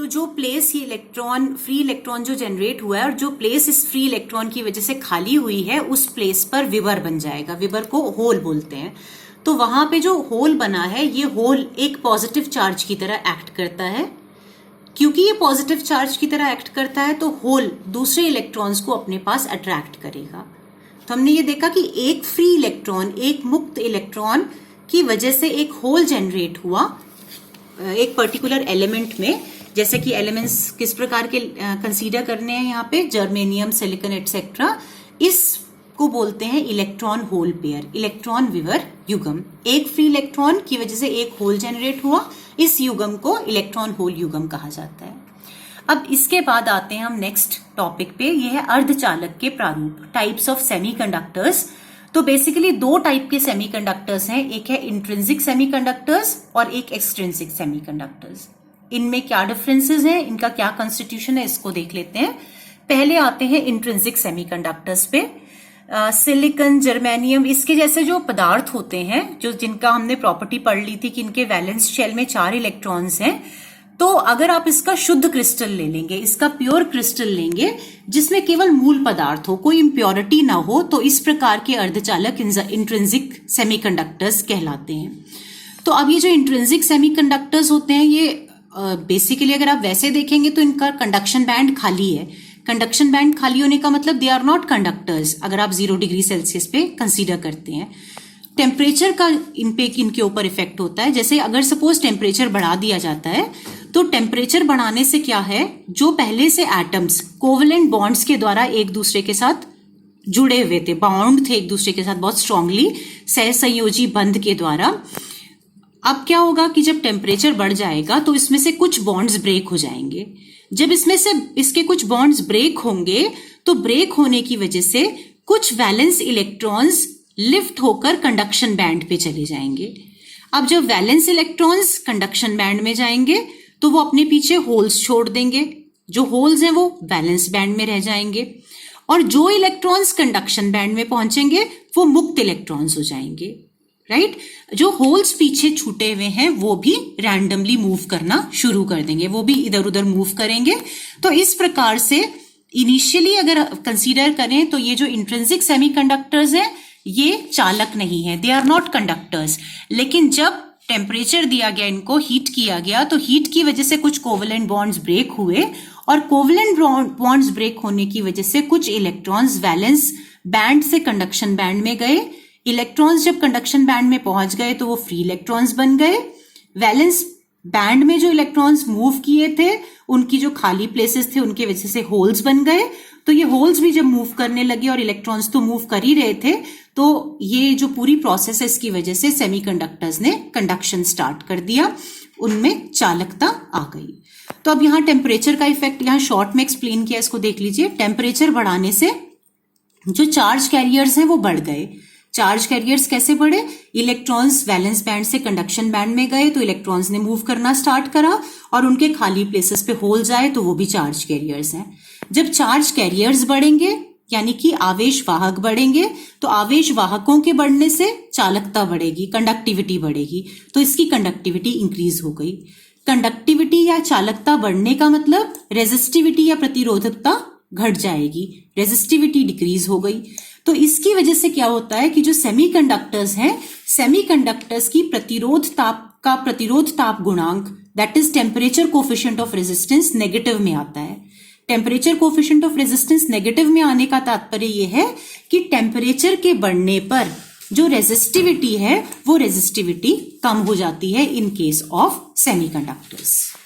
तो जो प्लेस ये इलेक्ट्रॉन फ्री इलेक्ट्रॉन जो जनरेट हुआ है और जो प्लेस इस फ्री इलेक्ट्रॉन की वजह से खाली हुई है उस प्लेस पर विवर बन जाएगा। विवर को होल बोलते हैं। तो वहां पे जो होल बना है ये होल एक पॉजिटिव चार्ज की तरह एक्ट करता है। क्योंकि ये पॉजिटिव चार्ज की तरह एक्ट करता है तो होल दूसरे इलेक्ट्रॉन्स को अपने पास अट्रैक्ट करेगा। तो हमने ये देखा कि एक फ्री इलेक्ट्रॉन, एक मुक्त इलेक्ट्रॉन की वजह से एक होल जनरेट हुआ एक पर्टिकुलर एलिमेंट में। जैसे कि एलिमेंट्स किस प्रकार के कंसीडर करने हैं यहाँ पे, जर्मेनियम, सिलिकॉन एटसेट्रा। इसको बोलते हैं इलेक्ट्रॉन होल पेयर, इलेक्ट्रॉन विवर युग्म। एक फ्री इलेक्ट्रॉन की वजह से एक होल जनरेट हुआ, इस युग्म को इलेक्ट्रॉन होल युग्म कहा जाता है। अब इसके बाद आते हैं हम नेक्स्ट टॉपिक पे, यह है अर्धचालक के प्रारूप, टाइप्स ऑफ सेमीकंडक्टर्स। तो बेसिकली दो टाइप के सेमीकंडक्टर्स हैं, एक है इंट्रिंसिक सेमीकंडक्टर्स और एक एक्सट्रिंसिक सेमीकंडक्टर्स। इनमें क्या डिफरेंसेस हैं, इनका क्या कॉन्स्टिट्यूशन है, इसको देख लेते हैं। पहले आते हैं इंट्रिंसिक सेमीकंडक्टर्स पे। सिलिकॉन, जर्मेनियम, इसके जैसे जो पदार्थ होते हैं, जो जिनका हमने प्रॉपर्टी पढ़ ली थी कि इनके वैलेंस शेल में 4 इलेक्ट्रॉन्स हैं। तो अगर आप इसका शुद्ध क्रिस्टल ले लेंगे, इसका प्योर क्रिस्टल लेंगे जिसमें केवल मूल पदार्थ हो, कोई इम्प्योरिटी ना हो, तो इस प्रकार के अर्धचालक इंट्रिंसिक सेमीकंडक्टर्स कहलाते हैं। तो अब ये जो इंट्रिंसिक सेमीकंडक्टर्स होते हैं ये बेसिकली अगर आप वैसे देखेंगे तो इनका कंडक्शन बैंड खाली है। कंडक्शन बैंड खाली होने का मतलब दे आर नॉट कंडक्टर्स अगर आप 0 डिग्री सेल्सियस पे कंसीडर करते हैं। टेम्परेचर का इनके ऊपर इफेक्ट होता है। जैसे अगर सपोज टेम्परेचर बढ़ा दिया जाता है तो टेम्परेचर बढ़ाने से क्या है, जो पहले से एटम्स कोवलेंट बॉन्ड्स के द्वारा एक दूसरे के साथ जुड़े हुए थे, बाउंड थे एक दूसरे के साथ बहुत स्ट्रांगली सहसंयोजी बंध के द्वारा, अब क्या होगा कि जब टेम्परेचर बढ़ जाएगा तो इसमें से कुछ बॉन्ड्स ब्रेक हो जाएंगे। जब इसमें से इसके कुछ बॉन्ड्स ब्रेक होंगे तो ब्रेक होने की वजह से कुछ वैलेंस इलेक्ट्रॉन्स लिफ्ट होकर कंडक्शन बैंड पे चले जाएंगे। अब जब वैलेंस इलेक्ट्रॉन्स कंडक्शन बैंड में जाएंगे तो वो अपने पीछे होल्स छोड़ देंगे। जो होल्स हैं वो वैलेंस बैंड में रह जाएंगे और जो इलेक्ट्रॉन्स कंडक्शन बैंड में पहुंचेंगे वो मुक्त इलेक्ट्रॉन्स हो जाएंगे। राइट? जो होल्स पीछे छूटे हुए हैं वो भी रैंडमली मूव करना शुरू कर देंगे, वो भी इधर उधर मूव करेंगे। तो इस प्रकार से इनिशियली अगर कंसीडर करें तो ये जो इंट्रिंसिक सेमीकंडक्टर्स हैं ये चालक नहीं है, दे आर नॉट कंडक्टर्स। लेकिन जब टेम्परेचर दिया गया, इनको हीट किया गया, तो हीट की वजह से कुछ कोवलेंट बॉन्ड्स ब्रेक हुए और कोवलेंट बॉन्ड्स ब्रेक होने की वजह से कुछ इलेक्ट्रॉन्स वैलेंस बैंड से कंडक्शन बैंड में गए। इलेक्ट्रॉन्स जब कंडक्शन बैंड में पहुंच गए तो वो फ्री इलेक्ट्रॉन्स बन गए। वैलेंस बैंड में जो इलेक्ट्रॉन्स मूव किए थे उनकी जो खाली प्लेसेस थे उनके वजह से होल्स बन गए। तो ये होल्स भी जब मूव करने लगे और इलेक्ट्रॉन्स तो मूव कर ही रहे थे, तो ये जो पूरी प्रोसेस है इसकी वजह से सेमीकंडक्टर्स ने कंडक्शन स्टार्ट कर दिया, उनमें चालकता आ गई। तो अब यहाँ टेम्परेचर का इफेक्ट यहाँ शॉर्ट में एक्सप्लेन किया, इसको देख लीजिए। टेम्परेचर बढ़ाने से जो चार्ज कैरियर्स हैं वो बढ़ गए। चार्ज कैरियर्स कैसे बढ़े? इलेक्ट्रॉन्स वैलेंस बैंड से कंडक्शन बैंड में गए तो इलेक्ट्रॉन्स ने मूव करना स्टार्ट करा और उनके खाली प्लेसेस पे होल्स आए तो वो भी चार्ज कैरियर्स हैं। जब चार्ज कैरियर्स बढ़ेंगे यानी कि आवेश वाहक बढ़ेंगे तो आवेश वाहकों के बढ़ने से चालकता बढ़ेगी, कंडक्टिविटी बढ़ेगी, तो इसकी कंडक्टिविटी इंक्रीज हो गई। कंडक्टिविटी या चालकता बढ़ने का मतलब रेजिस्टिविटी या प्रतिरोधकता घट जाएगी, रेजिस्टिविटी डिक्रीज हो गई। तो इसकी वजह से क्या होता है कि जो सेमीकंडक्टर्स हैं, सेमीकंडक्टर्स की प्रतिरोध ताप गुणांक that is temperature coefficient of resistance negative में आता है। Temperature coefficient of resistance negative में आने का तात्पर्य यह है कि टेम्परेचर के बढ़ने पर जो रेजिस्टिविटी है वो रेजिस्टिविटी कम हो जाती है इन केस ऑफ सेमीकंडक्टर्स।